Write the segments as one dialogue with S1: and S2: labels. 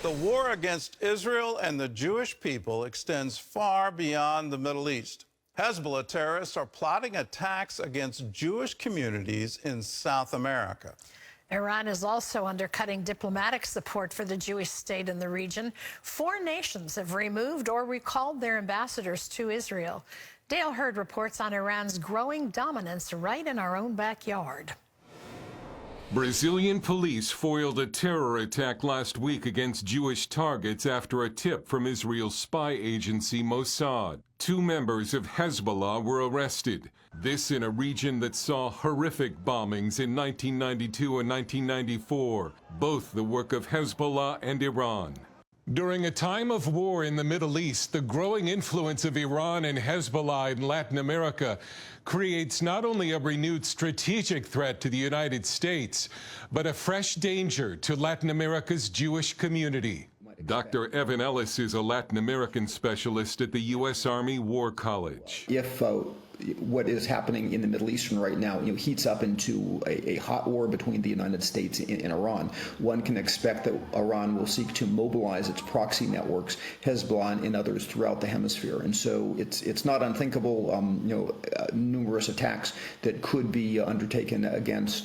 S1: The war against Israel and the Jewish people extends far beyond the Middle East. Hezbollah terrorists are plotting attacks against Jewish communities in South America.
S2: Iran is also undercutting diplomatic support for the Jewish state in the region. 4 nations have removed or recalled their ambassadors to Israel. Dale Hurd reports on Iran's growing dominance right in our own backyard.
S3: Brazilian police foiled a terror attack last week against Jewish targets after a tip from Israel's spy agency Mossad. 2 members of Hezbollah were arrested. This in a region that saw horrific bombings in 1992 and 1994, both the work of Hezbollah and Iran. During a time of war in the Middle East, the growing influence of Iran and Hezbollah in Latin America creates not only a renewed strategic threat to the United States, but a fresh danger to Latin America's Jewish community. Dr. Evan Ellis is a Latin American specialist at the U.S. Army War College.
S4: If what is happening in the Middle East right now, heats up into a hot war between the United States and Iran, one can expect that Iran will seek to mobilize its proxy networks, Hezbollah and others throughout the hemisphere. And so it's not unthinkable, numerous attacks that could be undertaken against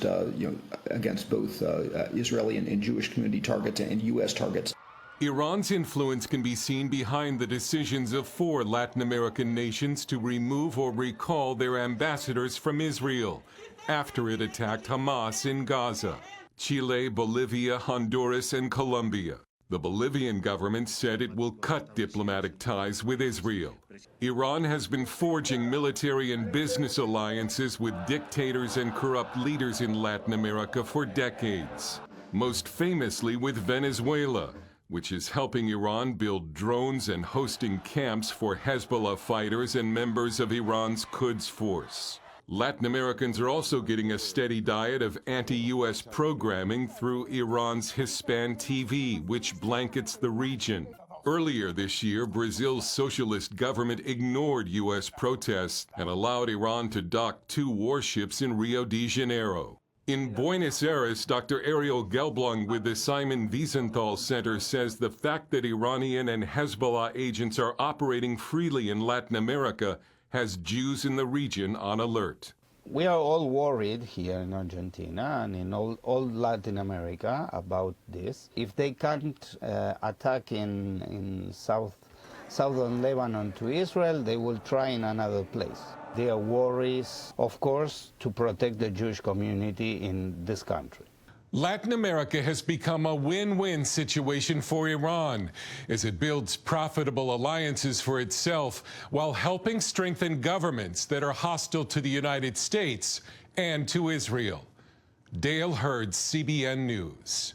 S4: both Israeli and Jewish community targets and U.S. targets.
S3: Iran's influence can be seen behind the decisions of 4 Latin American nations to remove or recall their ambassadors from Israel after it attacked Hamas in Gaza. Chile, Bolivia, Honduras, and Colombia. The Bolivian government said it will cut diplomatic ties with Israel. Iran has been forging military and business alliances with dictators and corrupt leaders in Latin America for decades, most famously with Venezuela, which is helping Iran build drones and hosting camps for Hezbollah fighters and members of Iran's Quds force. Latin Americans are also getting a steady diet of anti-U.S. programming through Iran's Hispan TV, which blankets the region. Earlier this year, Brazil's socialist government ignored U.S. protests and allowed Iran to dock 2 warships in Rio de Janeiro. In Buenos Aires, Dr. Ariel Gelblung with the Simon Wiesenthal Center says the fact that Iranian and Hezbollah agents are operating freely in Latin America has Jews in the region on alert.
S5: We are all worried here in Argentina and in all Latin America about this. If they can't attack in southern Lebanon to Israel, they will try in another place. Their worries, of course, to protect the Jewish community in this country.
S3: Latin America has become a win-win situation for Iran as it builds profitable alliances for itself while helping strengthen governments that are hostile to the United States and to Israel. Dale Hurd, CBN News.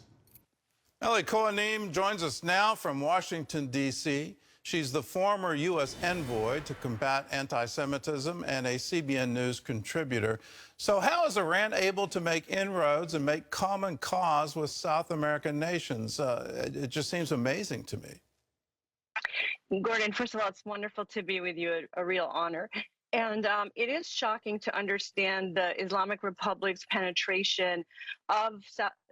S1: Ellie Kohanim joins us now from Washington, D.C. She's the former U.S. envoy to combat anti-Semitism and a CBN News contributor. So how is Iran able to make inroads and make common cause with South American nations? It just seems amazing to me.
S6: Gordon, first of all, it's wonderful to be with you, a real honor. And it is shocking to understand the Islamic Republic's penetration of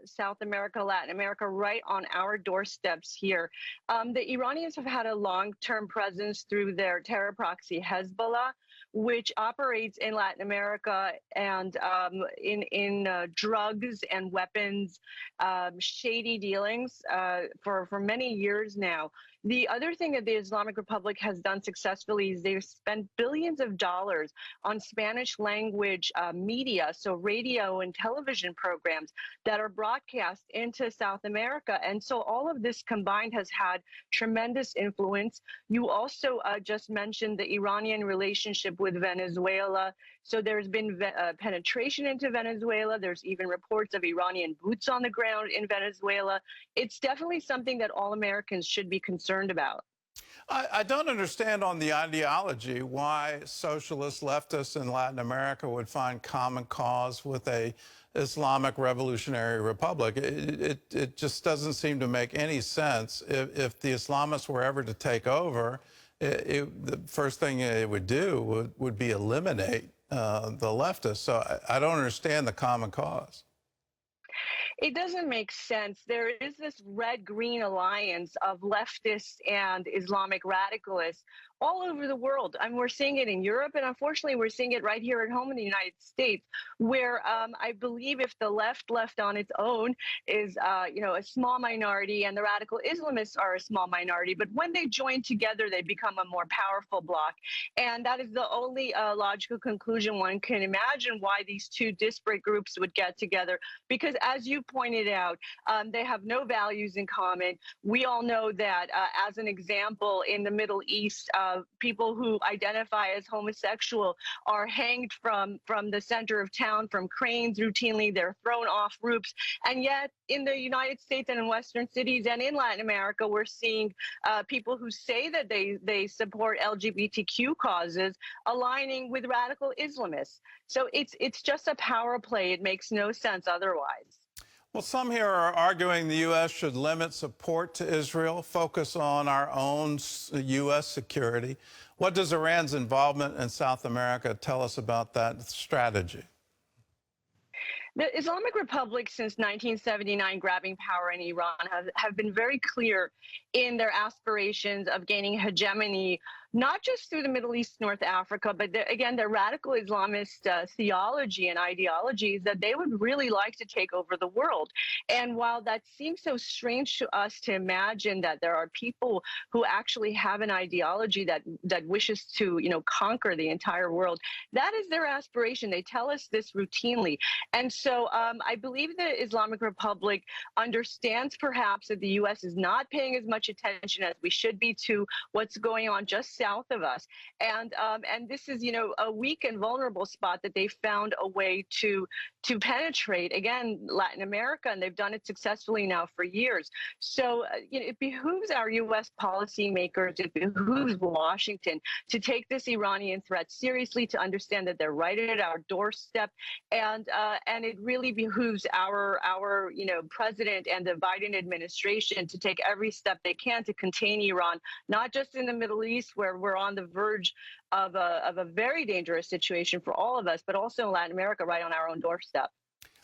S6: South America, Latin America, right on our doorsteps here. The Iranians have had a long-term presence through their terror proxy, Hezbollah, which operates in Latin America and in drugs and weapons, shady dealings for many years now. The other thing that the Islamic Republic has done successfully is they've spent billions of dollars on Spanish language media, so radio and television programs that are broadcast into South America. And so all of this combined has had tremendous influence. You also just mentioned the Iranian relationship with Venezuela. So there's been penetration into Venezuela. There's even reports of Iranian boots on the ground in Venezuela. It's definitely something that all Americans should be concerned about.
S1: I don't understand on the ideology why socialist leftists in Latin America would find common cause with a Islamic Revolutionary Republic. It just doesn't seem to make any sense. If the Islamists were ever to take over, the first thing they would do would be eliminate the leftists. So I don't understand the common cause.
S6: It doesn't make sense. There is this red-green alliance of leftists and Islamic radicalists all over the world. I mean, we're seeing it in Europe, and unfortunately, we're seeing it right here at home in the United States, where I believe if the left on its own is, a small minority, and the radical Islamists are a small minority, but when they join together, they become a more powerful bloc. And that is the only logical conclusion one can imagine why these two disparate groups would get together. Because as you pointed out, they have no values in common. We all know that, as an example, in the Middle East, people who identify as homosexual are hanged from the center of town from cranes routinely. They're thrown off roofs. And yet in the United States and in Western cities and in Latin America, we're seeing people who say that they support LGBTQ causes aligning with radical Islamists. So it's just a power play. It makes no sense otherwise.
S1: Well, some here are arguing the U.S. should limit support to Israel, focus on our own U.S. security. What does Iran's involvement in South America tell us about that strategy?
S6: The Islamic Republic, since 1979, grabbing power in Iran, have been very clear in their aspirations of gaining hegemony, not just through the Middle East, North Africa, but again, their radical Islamist theology and ideologies that they would really like to take over the world. And while that seems so strange to us to imagine that there are people who actually have an ideology that wishes to, conquer the entire world, that is their aspiration. They tell us this routinely. And so I believe the Islamic Republic understands perhaps that the U.S. is not paying as much attention as we should be to what's going on just south of us. And this is, a weak and vulnerable spot that they found a way to penetrate, again, Latin America, and they've done it successfully now for years. So, it behooves our U.S. policymakers, it behooves Washington to take this Iranian threat seriously, to understand that they're right at our doorstep, and it really behooves our president and the Biden administration to take every step they can to contain Iran, not just in the Middle East, where we're on the verge of a very dangerous situation for all of us, but also in Latin America, right on our own doorstep.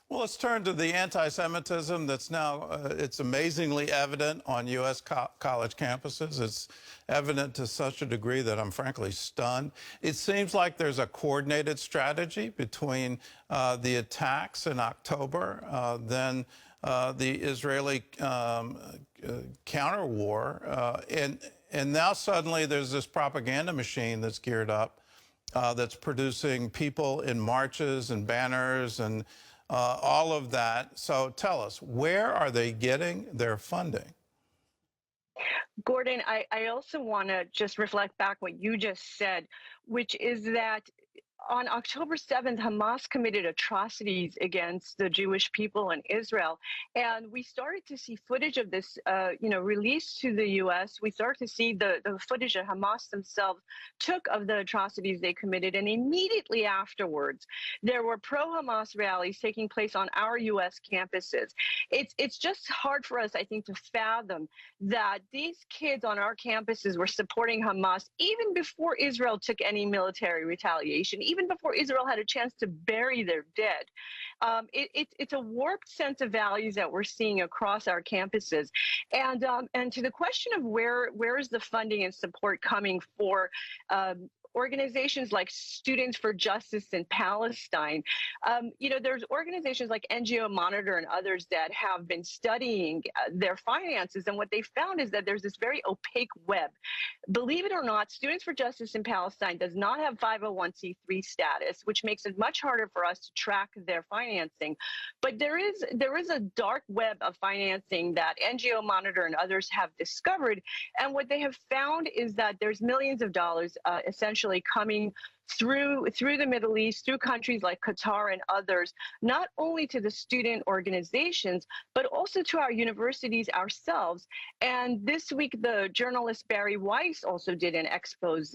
S1: Well, let's turn to the anti-Semitism that's now, it's amazingly evident on U.S. college campuses. It's evident to such a degree that I'm frankly stunned. It seems like there's a coordinated strategy between the attacks in October, then the Israeli counter war, and now suddenly there's this propaganda machine that's geared up, that's producing people in marches and banners and all of that. So tell us, where are they getting their funding?
S6: Gordon, I also want to just reflect back what you just said, which is that on October 7th, Hamas committed atrocities against the Jewish people in Israel. And we started to see footage of this, released to the U.S. We started to see the footage that Hamas themselves took of the atrocities they committed. And immediately afterwards, there were pro-Hamas rallies taking place on our U.S. campuses. It's just hard for us, I think, to fathom that these kids on our campuses were supporting Hamas even before Israel took any military retaliation, even before Israel had a chance to bury their dead. It's a warped sense of values that we're seeing across our campuses. And to the question of where is the funding and support coming for organizations like Students for Justice in Palestine, there's organizations like NGO Monitor and others that have been studying their finances. And what they found is that there's this very opaque web. Believe it or not, Students for Justice in Palestine does not have 501c3 status, which makes it much harder for us to track their financing. But there is a dark web of financing that NGO Monitor and others have discovered. And what they have found is that there's millions of dollars essentially coming through the Middle East, through countries like Qatar and others, not only to the student organizations, but also to our universities ourselves. And this week, the journalist Barry Weiss also did an expose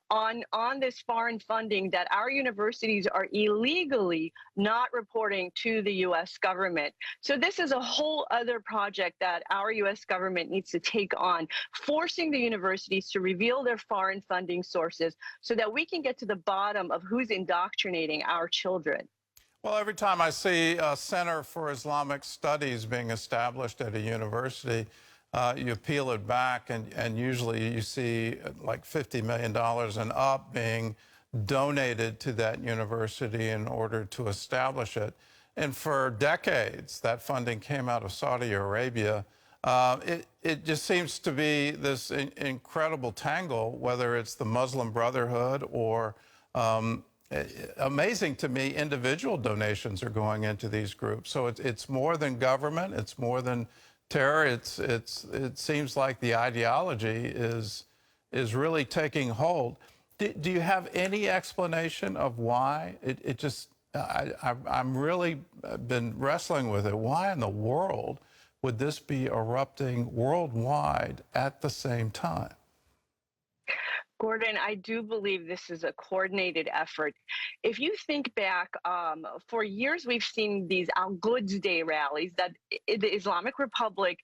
S6: on this foreign funding that our universities are illegally not reporting to the U.S. government. So this is a whole other project that our U.S. government needs to take on, forcing the universities to reveal their foreign funding sources so that we can get to the bottom of who's indoctrinating our children.
S1: Well, every time I see a Center for Islamic Studies being established at a university, you peel it back, and usually you see like $50 million and up being donated to that university in order to establish it. And for decades, that funding came out of Saudi Arabia. It just seems to be this incredible tangle, whether it's the Muslim Brotherhood or amazing to me, individual donations are going into these groups. So it's more than government. It's more than terror. It seems like the ideology is really taking hold. Do you have any explanation of why? I'm really been wrestling with it. Why in the world would this be erupting worldwide at the same time?
S6: Gordon, I do believe this is a coordinated effort. If you think back, for years we've seen these Al-Quds Day rallies that the Islamic Republic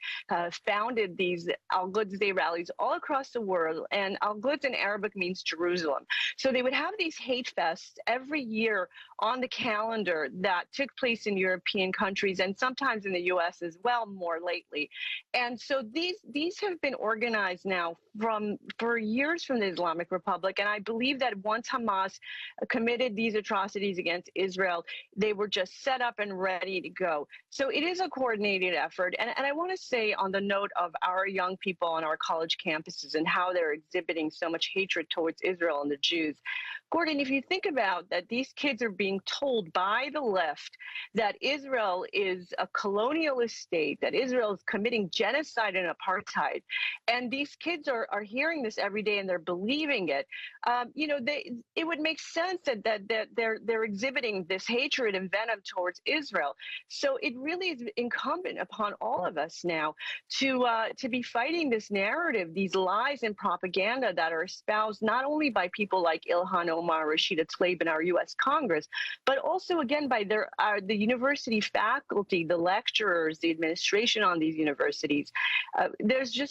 S6: founded these Al-Quds Day rallies all across the world. And Al-Quds in Arabic means Jerusalem. So they would have these hate fests every year on the calendar that took place in European countries and sometimes in the U.S. as well, more lately. And so these have been organized now for years from the Islamic Republic. And I believe that once Hamas committed these atrocities against Israel, they were just set up and ready to go. So it is a coordinated effort. And I want to say, on the note of our young people on our college campuses and how they're exhibiting so much hatred towards Israel and the Jews, Gordon, if you think about that, these kids are being told by the left that Israel is a colonialist state, that Israel is committing genocide and apartheid, and these kids are hearing this every day and they're believing it. It would make sense that they're exhibiting this hatred and venom towards Israel. So it really is incumbent upon all of us now to be fighting this narrative, these lies and propaganda that are espoused not only by people like Ilhan Omar, Rashida Tlaib in our U.S. Congress, but also, again, by the university faculty, the lecturers, the administration on these universities.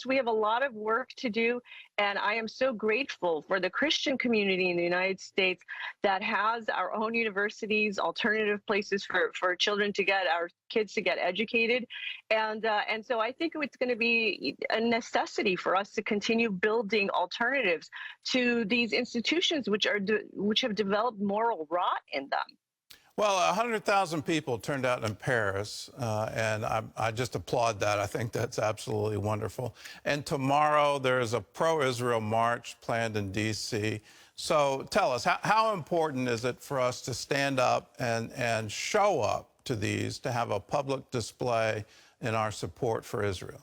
S6: We have a lot of work to do, and I am so grateful for the Christian community in the United States that has our own universities, alternative places for children to get, our kids to get educated. And so I think it's going to be a necessity for us to continue building alternatives to these institutions which have developed moral rot in them.
S1: Well, 100,000 people turned out in Paris, and I just applaud that. I think that's absolutely wonderful. And tomorrow there is a pro-Israel march planned in D.C. So tell us, how important is it for us to stand up and show up to these, to have a public display in our support for Israel?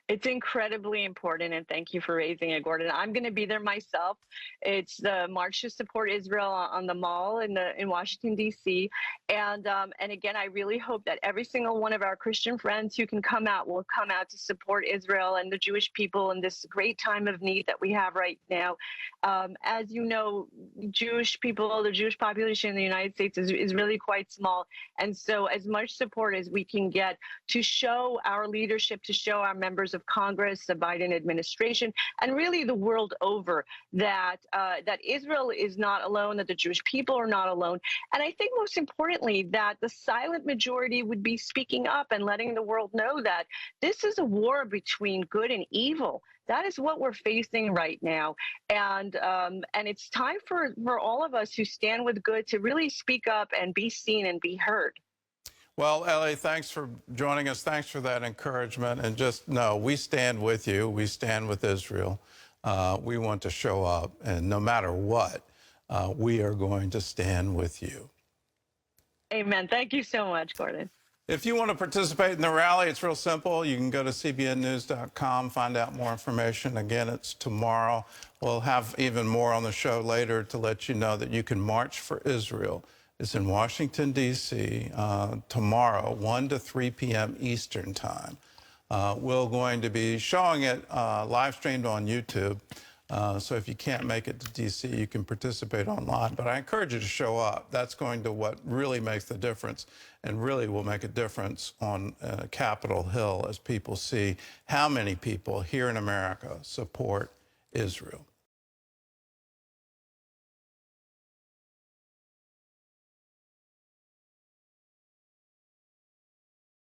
S6: It's incredibly important, and thank you for raising it, Gordon. I'm going to be there myself. It's the March to Support Israel on the Mall in Washington, D.C. And again, I really hope that every single one of our Christian friends who can come out will come out to support Israel and the Jewish people in this great time of need that we have right now. As you know, Jewish people, the Jewish population in the United States is really quite small. And so as much support as we can get to show our leadership, to show our members of Congress, the Biden administration, and really the world over that Israel is not alone, that the Jewish people are not alone. And I think most importantly, that the silent majority would be speaking up and letting the world know that this is a war between good and evil. That is what we're facing right now. And it's time for all of us who stand with good to really speak up and be seen and be heard.
S1: Well, Ellie, thanks for joining us. Thanks for that encouragement. And just know, we stand with you. We stand with Israel. We want to show up. And no matter what, we are going to stand with you.
S6: Amen. Thank you so much, Gordon.
S1: If you want to participate in the rally, it's real simple. You can go to cbnnews.com, find out more information. Again, it's tomorrow. We'll have even more on the show later to let you know that you can march for Israel. It's in Washington, D.C. Tomorrow, 1 to 3 p.m. Eastern Time. We're going to be showing it live streamed on YouTube. So if you can't make it to D.C., you can participate online. But I encourage you to show up. That's going to what really makes the difference, and really will make a difference on Capitol Hill as people see how many people here in America support Israel.